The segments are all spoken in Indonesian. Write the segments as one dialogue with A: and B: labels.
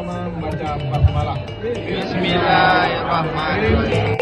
A: sama-sama membaca basmalah.
B: Bismillahirrahmanirrahim.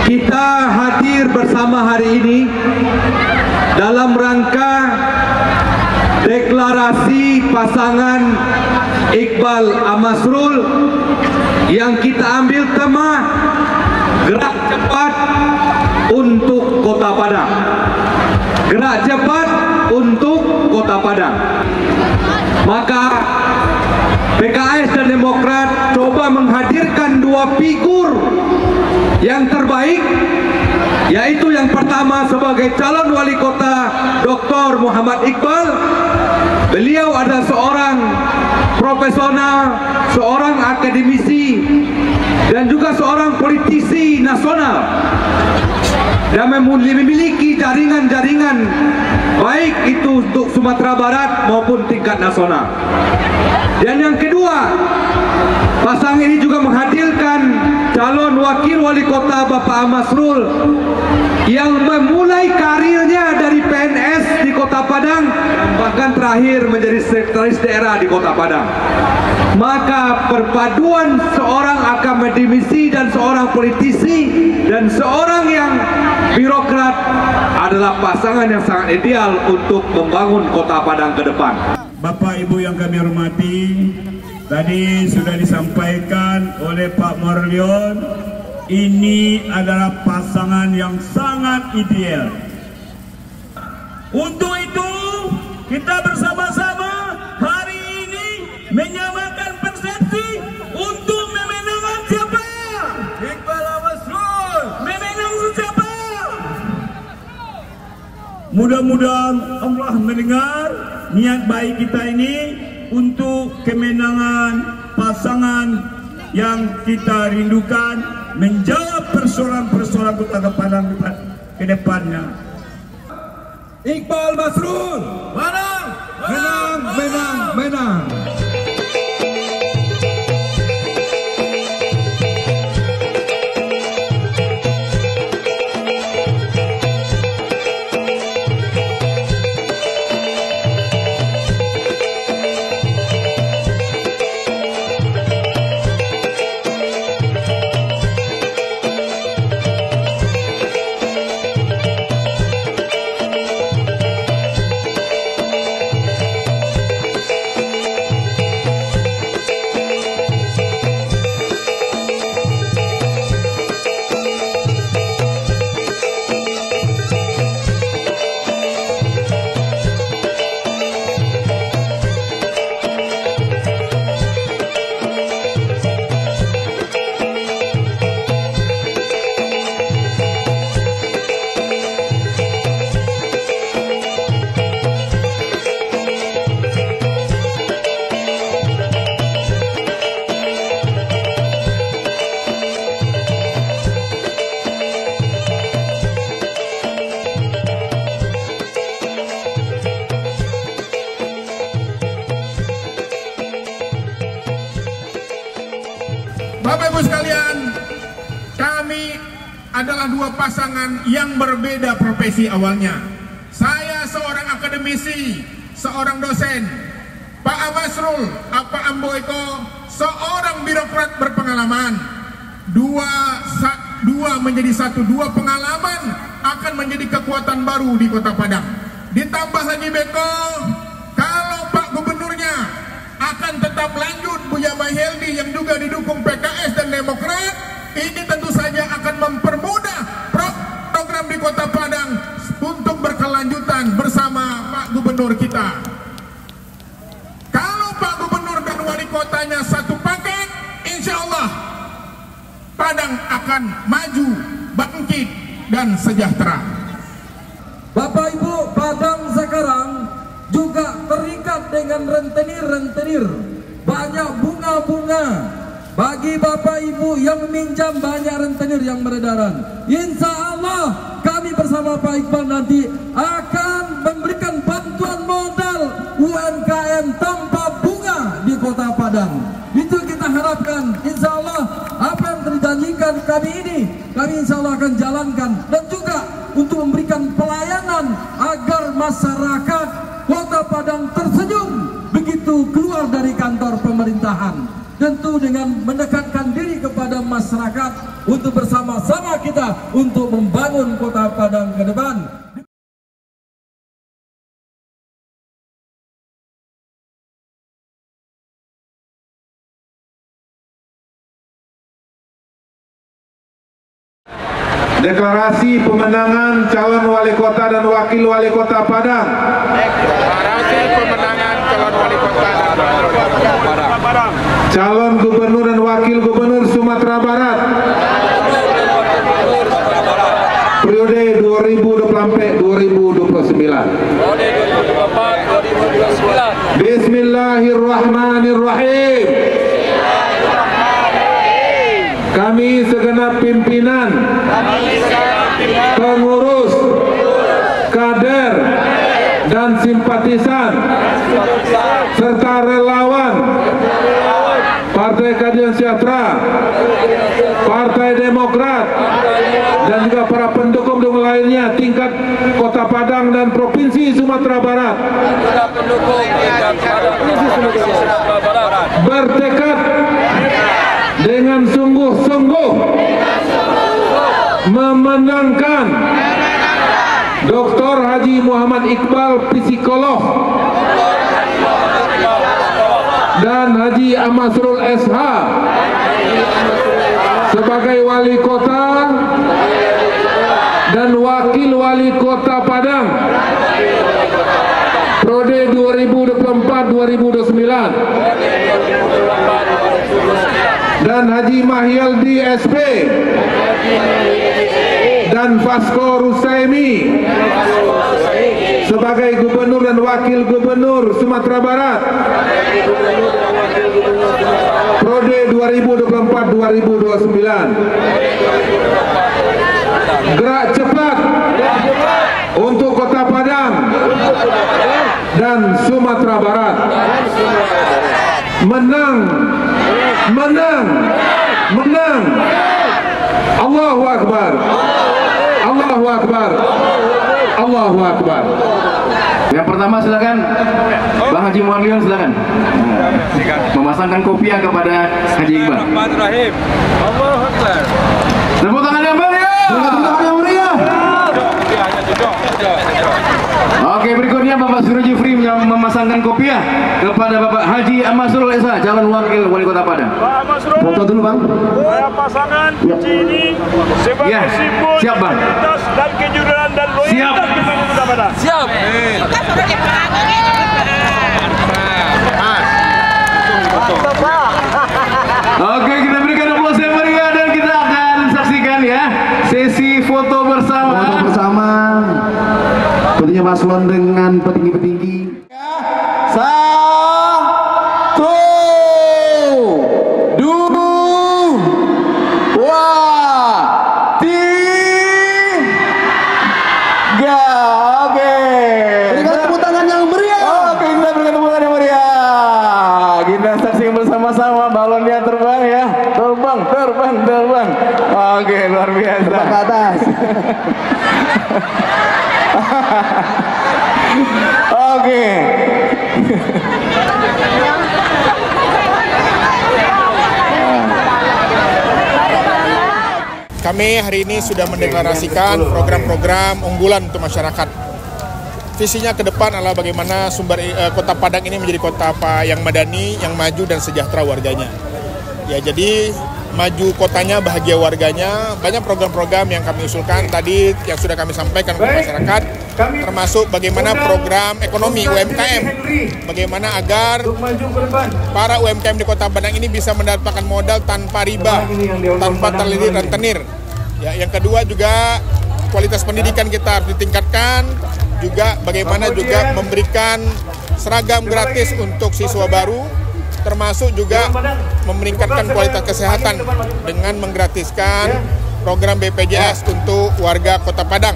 C: Kita hadir bersama hari ini dalam rangka deklarasi pasangan Iqbal Amasrul yang kita ambil tema Gerak Cepat untuk Kota Padang. Gerak cepat untuk Kota Padang. Maka PKS dan Demokrat coba menghadirkan dua figur yang terbaik, yaitu yang pertama sebagai calon wali kota Dr. Muhammad Iqbal. Beliau adalah seorang profesional, seorang akademisi, dan juga seorang politisi nasional dan memiliki jaringan-jaringan baik itu untuk Sumatera Barat maupun tingkat nasional. Dan yang kedua, pasangan ini juga menghadirkan calon wakil wali kota Bapak Amasrul yang memulai karirnya dari PNS di Kota Padang dan bahkan terakhir menjadi sekretaris daerah di Kota Padang. Maka perpaduan seorang akademisi dan seorang politisi dan seorang yang birokrat adalah pasangan yang sangat ideal untuk membangun Kota Padang ke depan.
D: Bapak Ibu yang kami hormati, tadi sudah disampaikan oleh Pak Marlion, ini adalah pasangan yang sangat ideal. Untuk itu, kita bersama-sama hari ini menyamakan persepsi untuk memenangkan siapa? Iqbal Amasrul. Memenang siapa? Mudah-mudahan Allah mendengar niat baik kita ini untuk kemenangan pasangan yang kita rindukan, menjawab persoalan-persoalan Kota Padang ke depannya.
C: Iqbal Amasrul, menang, menang, menang, menang.
D: Bapak Ibu sekalian, kami adalah dua pasangan yang berbeda profesi awalnya. Saya seorang akademisi, seorang dosen. Pak Amasrul, Pak Amboiko, seorang birokrat berpengalaman. Dua menjadi satu, dua pengalaman akan menjadi kekuatan baru di Kota Padang. Ditambah lagi Beko, kalau Pak Gubernurnya akan tetap lanjut Buya Mahyeldi yang juga didukung PKS dan Demokrat, ini tentu saja akan mempermudah program di Kota Padang untuk berkelanjutan bersama Pak Gubernur kita. Kalau Pak Gubernur dan wali kotanya satu paket, insya Allah Padang akan maju, bangkit, dan sejahtera.
A: Bapak Ibu, Padang sekarang juga terikat dengan rentenir-rentenir, banyak bunga-bunga. Bagi Bapak Ibu yang meminjam, banyak rentenir yang beredaran. Insya Allah kami bersama Pak Iqbal nanti akan memberikan bantuan modal UMKM tanpa bunga di Kota Padang. Itu kita harapkan. Insya Allah apa yang terjanjikan kami ini, kami insya Allah akan jalankan. Dan juga untuk memberikan pelayanan agar masyarakat Kota Padang tersenyum begitu keluar dari kantor pemerintahan. Tentu dengan mendekatkan diri kepada masyarakat untuk bersama-sama kita untuk membangun Kota Padang ke depan.
B: Deklarasi pemenangan calon wali kota dan wakil wali kota Padang.
D: Deklarasi pemenangan calon wali kota dan wakil wali kota Padang.
B: Calon gubernur dan wakil gubernur Sumatera Barat. Periode 2024-2029. Bismillahirrahmanirrahim. Kami segenap pimpinan, pengurus, kader, dan simpatisan, serta relawan Partai Keadilan Sejahtera, Partai Demokrat, dan juga para pendukung lainnya tingkat Kota Padang dan Provinsi Sumatera Barat bertekad dengan sungguh-sungguh memenangkan Dr. Haji Muhammad Iqbal, psikolog, dan Haji Amasrul SH sebagai wali kota dan wakil wali kota Padang periode 2024-2029, dan Haji Mahyaldi SP dan Fasko Rusaimi sebagai gubernur dan wakil gubernur Sumatera Barat periode 2024-2029. Gerak cepat untuk Kota Padang dan Sumatera Barat. Menang, menang, menang. Allahu Akbar, Allahu Akbar, Allahu Akbar.
E: Yang pertama silakan Bang Haji Muarlion, silakan memasangkan kopiah kepada Haji Iqbal.
C: Allahu Akbar.
E: Tepuk tangan yang meriah. Tepuk tangan yang meriah. Oke, berikutnya Bapak Suroji Fri memasangkan kopiah kepada Bapak Haji Amasrul SH, calon wakil wali kota Padang.
F: Pak Amasrul,
E: foto dulu Bang.
F: saya pasangan ini sebagai
E: Ya,
F: simbol
E: siap, Bang.
F: integritas dan kejujuran dan loyalitas kepada Kota Padang.
A: Siap.
E: Oke, kita berikan aplaus yang meriah dan kita akan saksikan ya sesi foto bersama.
G: Foto bersama tentunya paslon dengan petinggi-petinggi. 1, 2, 3. Oke. Berikan tepuk tangan yang meriah. Oke, kita berikan tepuk tangan yang meriah. Kita saksikan bersama-sama balonnya terbang ya. Terbang, terbang, terbang. Oke, luar biasa. Terbang ke atas. Oke.
D: Kami hari ini sudah mendeklarasikan program-program unggulan untuk masyarakat. Visinya ke depan adalah bagaimana Kota Padang ini menjadi kota yang madani, yang maju dan sejahtera warganya. Ya, jadi maju kotanya, bahagia warganya. Banyak program-program yang kami usulkan tadi yang sudah kami sampaikan ke masyarakat, termasuk bagaimana program ekonomi UMKM, bagaimana agar para UMKM di Kota Padang ini bisa mendapatkan modal tanpa riba, tanpa terlilit rentenir. Ya, yang kedua juga kualitas pendidikan kita harus ditingkatkan, juga bagaimana juga memberikan seragam gratis untuk siswa baru, termasuk juga meningkatkan kualitas kesehatan dengan menggratiskan program BPJS untuk warga Kota Padang,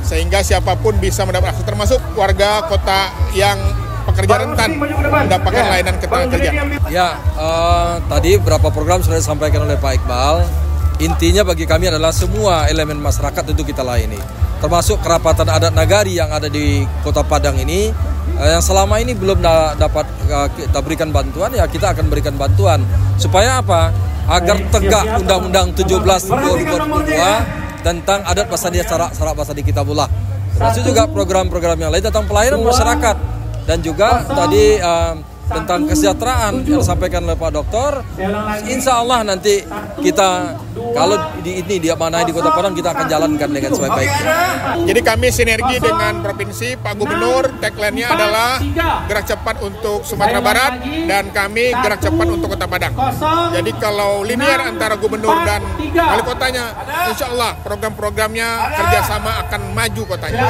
D: sehingga siapapun bisa mendapat akses, termasuk warga kota yang pekerja rentan mendapatkan layanan ketenaga kerja.
A: Ya, tadi beberapa program sudah disampaikan oleh Pak Iqbal. Intinya bagi kami adalah semua elemen masyarakat itu kita layani, termasuk kerapatan adat nagari yang ada di Kota Padang ini. Yang selama ini belum dapat kita berikan bantuan, ya kita akan berikan bantuan. Supaya apa? Agar tegak Undang-Undang 17 2022 tentang adat Basadi Sarak Basadi Kitabullah. Termasuk juga program-program yang lain tentang pelayanan masyarakat. Dan juga tadi tentang kesejahteraan yang disampaikan oleh Pak Dokter. Insya Allah nanti kita kalau di mana di Kota Padang kita akan jalankan dengan sebaik-baiknya.
D: Jadi kami sinergi dengan provinsi, Pak Gubernur, tagline-nya adalah gerak cepat untuk Sumatera Barat dan kami gerak cepat untuk Kota Padang. Jadi kalau linear antara Gubernur dan wali kotanya, insya Allah program-programnya kerjasama akan maju kotanya.